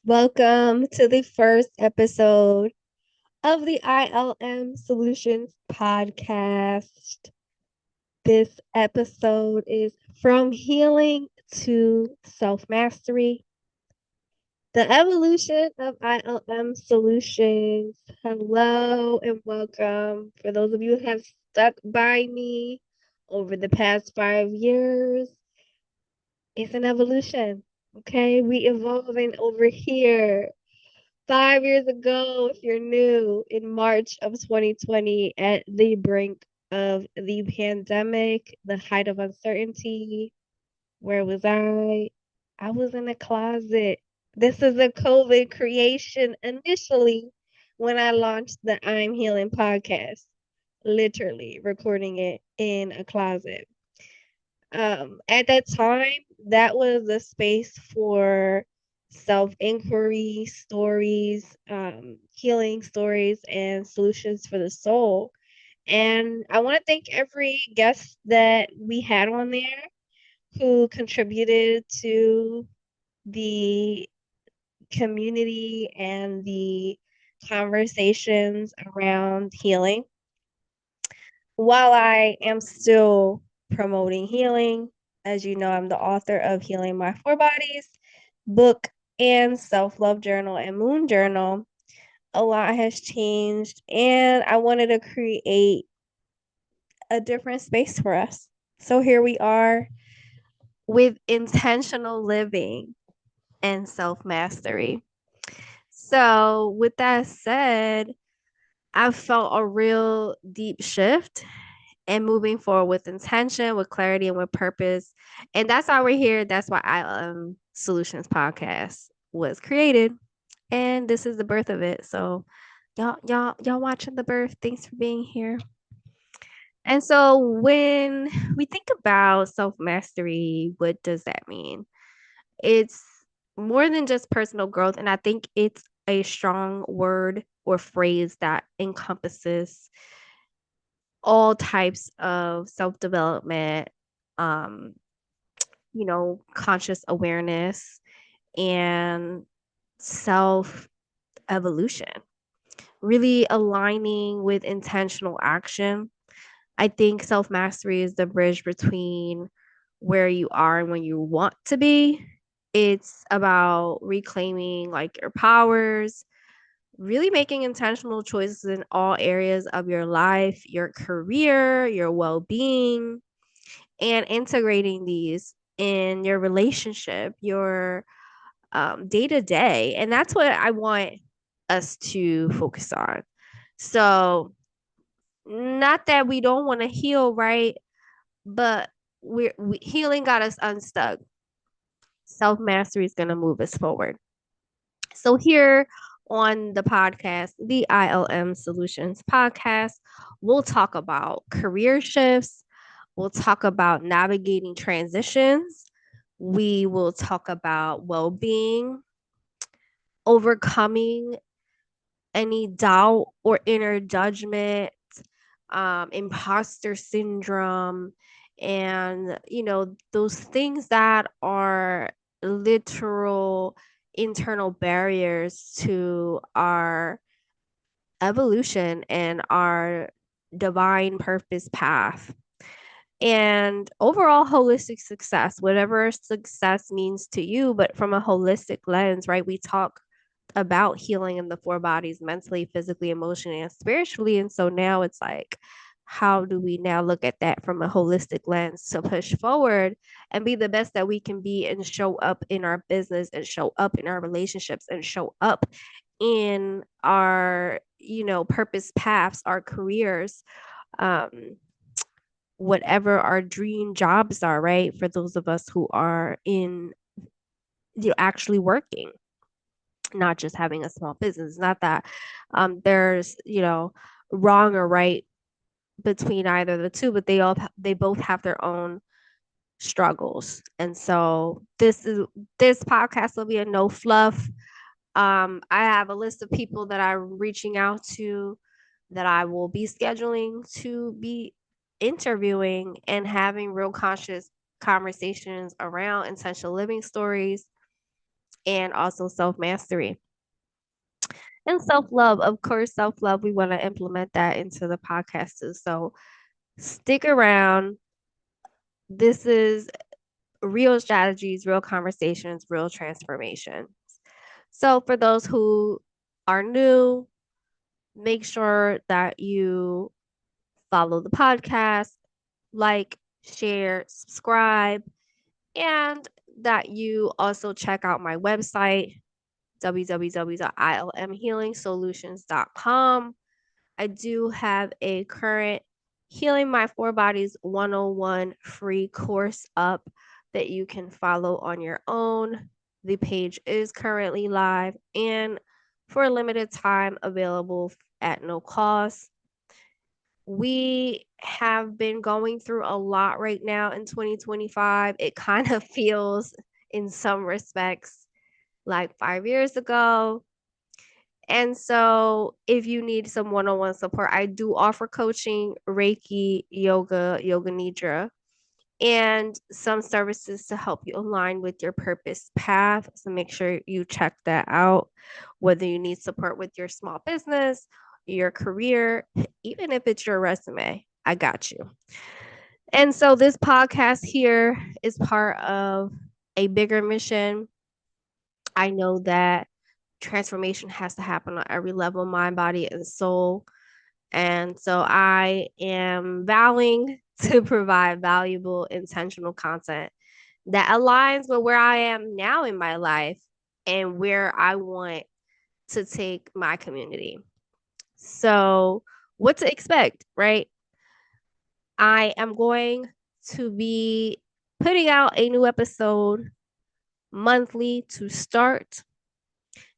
Welcome to the first episode of the ILM Solutions podcast. This episode is From Healing to Self Mastery, the evolution of ILM Solutions. Hello and welcome. For those of you who have stuck by me over the past 5 years, it's an evolution. Okay, we evolving over here. 5 years ago, if you're new, in March of 2020, at the brink of the pandemic, the height of uncertainty, where was I? I was in a closet. This is a COVID creation initially when I launched the I'm Healing podcast, literally recording it in a closet. At that time, that was a space for self inquiry, stories, healing stories, and solutions for the soul. And I want to thank every guest that we had on there who contributed to the community and the conversations around healing. While I am still promoting healing, as you know, I'm the author of Healing My Four Bodies book and self-love journal and moon journal. A lot has changed, and I wanted to create a different space for us. So here we are with intentional living and self-mastery. So with that said, I felt a real deep shift and moving forward with intention, with clarity, and with purpose. And that's why we're here. That's why Solutions podcast was created. And this is the birth of it. So y'all watching the birth. Thanks for being here. And so when we think about self-mastery, what does that mean? It's more than just personal growth. And I think it's a strong word or phrase that encompasses all types of self-development, um, conscious awareness and self evolution, really aligning with intentional action. I think self mastery is the bridge between where you are and when you want to be. It's about reclaiming like your powers, really making intentional choices in all areas of your life, your career, your well being, and integrating these in your relationship, your day to day. And that's what I want us to focus on. So, not that we don't want to heal, right? But healing got us unstuck. Self mastery is going to move us forward. So, here on the podcast, the ILM Solutions podcast, we'll talk about career shifts. We'll talk about navigating transitions. We will talk about well being, overcoming any doubt or inner judgment, imposter syndrome, and, those things that are literal internal barriers to our evolution and our divine purpose path. And overall holistic success, whatever success means to you, but from a holistic lens, right? We talk about healing in the four bodies, mentally, physically, emotionally, and spiritually. And so now it's like, how do we now look at that from a holistic lens to push forward and be the best that we can be and show up in our business and show up in our relationships and show up in our, purpose paths, our careers, whatever our dream jobs are, right? For those of us who are in, actually working, not just having a small business. Not that there's, wrong or right between either of the two, but they both have their own struggles. And so this podcast will be a no fluff. I have a list of people that I'm reaching out to that I will be scheduling to be interviewing and having real conscious conversations around intentional living stories, and also self-mastery. And self-love, of course, self-love, we want to implement that into the podcast too. So stick around. This is real strategies, real conversations, real transformations. So for those who are new, make sure that you follow the podcast, like, share, subscribe, and that you also check out my website, www.ilmhealingsolutions.com. I do have a current Healing My Four Bodies 101 free course up that you can follow on your own. The page is currently live and for a limited time available at no cost. We have been going through a lot right now in 2025. It kind of feels, in some respects, like 5 years ago. And so, if you need some one on one support, I do offer coaching, Reiki, yoga nidra, and some services to help you align with your purpose path. So, make sure you check that out. Whether you need support with your small business, your career, even if it's your resume, I got you. And so, this podcast here is part of a bigger mission. I know that transformation has to happen on every level, mind, body, and soul. And so I am vowing to provide valuable, intentional content that aligns with where I am now in my life and where I want to take my community. So, what to expect, right? I am going to be putting out a new episode monthly to start.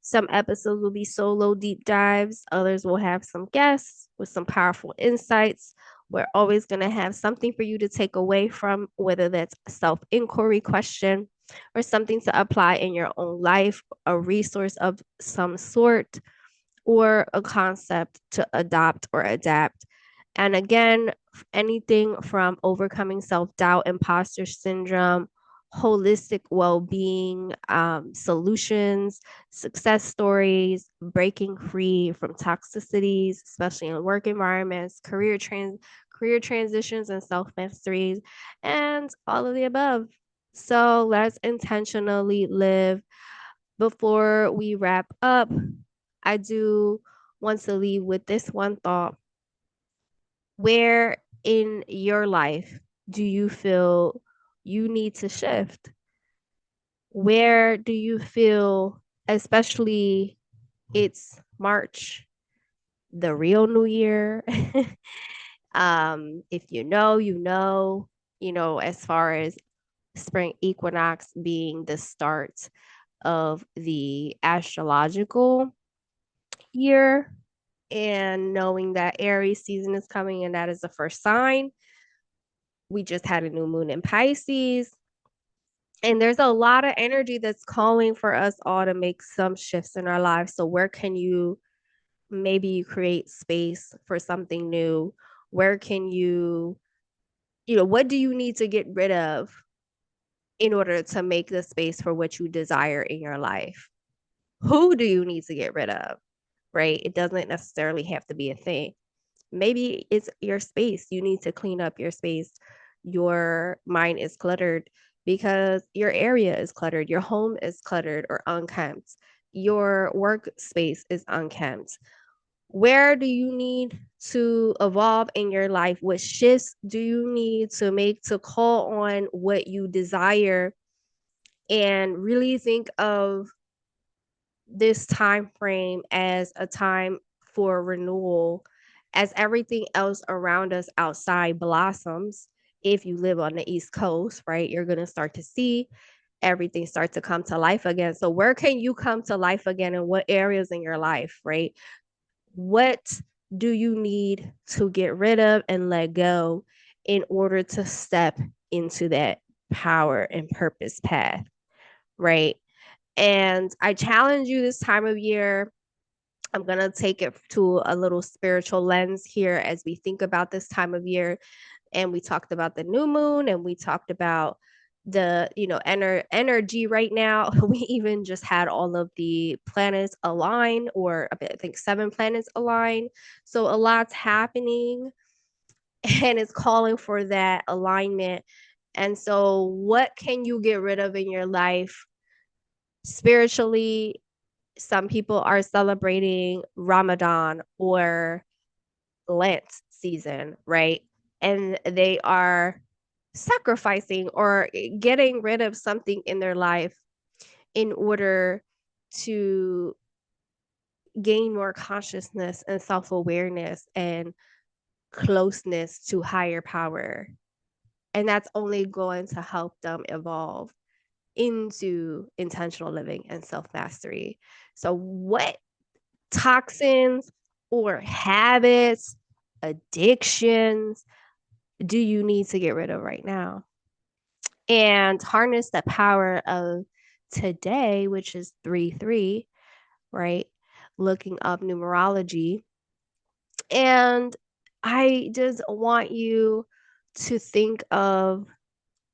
Some episodes will be solo deep dives, others will have some guests with some powerful insights. We're always going to have something for you to take away from, whether that's a self inquiry question or something to apply in your own life, a resource of some sort, or a concept to adopt or adapt. And again, anything from overcoming self doubt, imposter syndrome, holistic well being, solutions, success stories, breaking free from toxicities, especially in work environments, career transitions, and self masteries, and all of the above. So let's intentionally live. Before we wrap up, I do want to leave with this one thought. Where in your life do you feel you need to shift? Where do you feel, especially it's March, the real new year? If as far as spring equinox being the start of the astrological year, and knowing that Aries season is coming and that is the first sign. We just had a new moon in Pisces. And there's a lot of energy that's calling for us all to make some shifts in our lives. So, where can you maybe create space for something new? Where can what do you need to get rid of in order to make the space for what you desire in your life? Who do you need to get rid of? Right? It doesn't necessarily have to be a thing. Maybe it's your space. You need to clean up your space. Your mind is cluttered because your area is cluttered. Your home is cluttered or unkempt. Your workspace is unkempt. Where do you need to evolve in your life? What shifts do you need to make to call on what you desire? And really think of this time frame as a time for renewal, as everything else around us outside blossoms. If you live on the East Coast, right, you're going to start to see everything start to come to life again. So where can you come to life again, and what areas in your life, right? What do you need to get rid of and let go in order to step into that power and purpose path, right? And I challenge you this time of year. I'm going to take it to a little spiritual lens here as we think about this time of year. And we talked about the new moon, and we talked about the energy right now. We even just had all of the planets align, or I think 7 planets align. So a lot's happening, and it's calling for that alignment. And so what can you get rid of in your life spiritually? Some people are celebrating Ramadan or Lent season, right? And they are sacrificing or getting rid of something in their life in order to gain more consciousness and self-awareness and closeness to higher power. And that's only going to help them evolve into intentional living and self-mastery. So what toxins or habits, addictions do you need to get rid of right now? And harness the power of today, which is 3-3, right? Looking up numerology. And I just want you to think of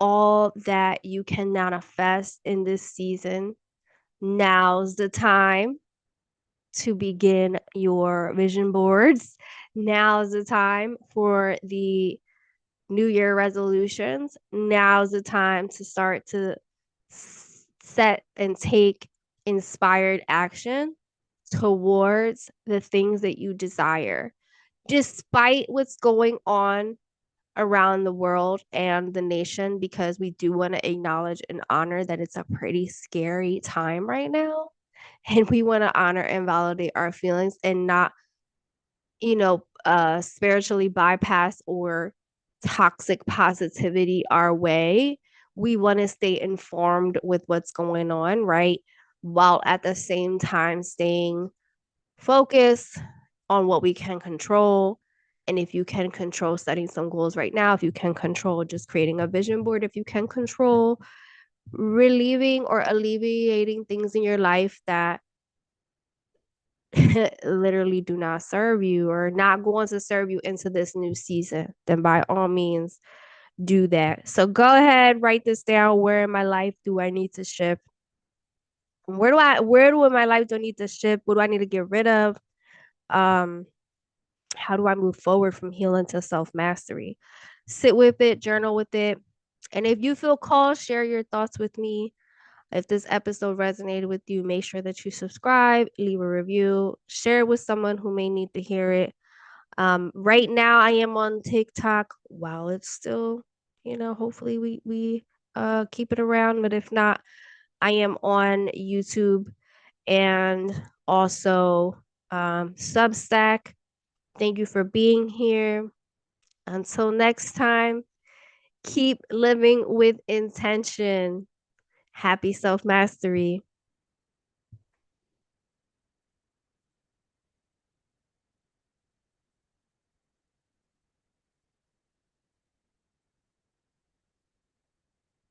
all that you can manifest in this season. Now's the time to begin your vision boards. Now's the time for the New Year resolutions. Now's the time to start to set and take inspired action towards the things that you desire, despite what's going on around the world and the nation, because we do want to acknowledge and honor that it's a pretty scary time right now. And we want to honor and validate our feelings and not, spiritually bypass or toxic positivity our way. We want to stay informed with what's going on, right? While at the same time staying focused on what we can control. And if you can control setting some goals right now, if you can control just creating a vision board, if you can control relieving or alleviating things in your life that literally do not serve you or not going to serve you into this new season, then by all means do that. So go ahead, write this down. Where in my life do I need to shift? Where do in my life do I need to shift? What do I need to get rid of? How do I move forward from healing to self-mastery? Sit with it, journal with it. And if you feel called, share your thoughts with me. If this episode resonated with you, make sure that you subscribe, leave a review, share it with someone who may need to hear it. Right now, I am on TikTok while it's still, hopefully we keep it around. But if not, I am on YouTube and also Substack. Thank you for being here. Until next time, keep living with intention. Happy self mastery.